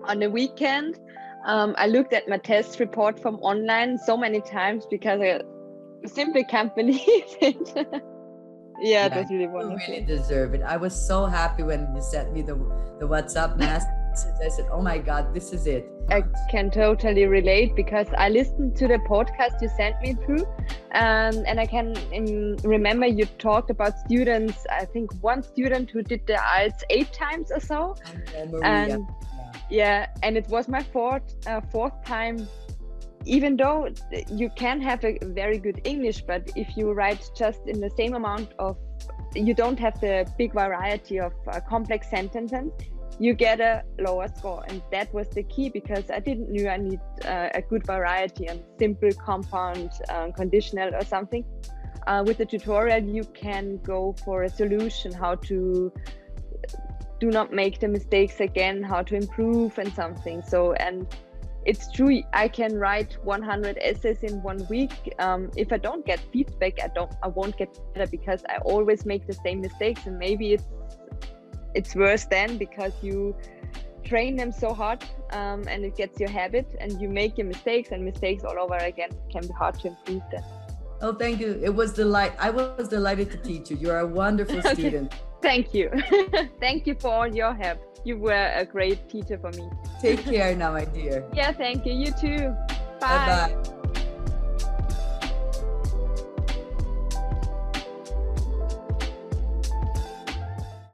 on the weekend, I looked at my test report from online so many times because I simply can't believe it. Yeah, it Yeah, was really you wonderful. really deserve it. I was so happy when you sent me the WhatsApp message. I said, "Oh my God, this is it." I can totally relate because I listened to the podcast you sent me through, and I can remember you talked about students. I think one student who did the IELTS 8 times or so, And Maria, and yeah. yeah, and it was my fourth time. Even though you can have a very good English, but if you write just in the same amount of, you don't have the big variety of complex sentences, you get a lower score. And that was the key, because I didn't knew I need a good variety and simple, compound, conditional or something. With the tutorial, you can go for a solution, how to do not make the mistakes again, how to improve and something. So, and it's true, I can write 100 essays in 1 week. If I don't get feedback, I won't get better, because I always make the same mistakes. And maybe it's worse then, because you train them so hard, and it gets your habit, and you make your mistakes and mistakes all over again. It can be hard to improve then. Oh, thank you. It was I was delighted to teach you. You're a wonderful Okay, student. thank you. Thank you for all your help. You were a great teacher for me. Take care now, my dear. Yeah, thank you. You too. Bye Bye. bye.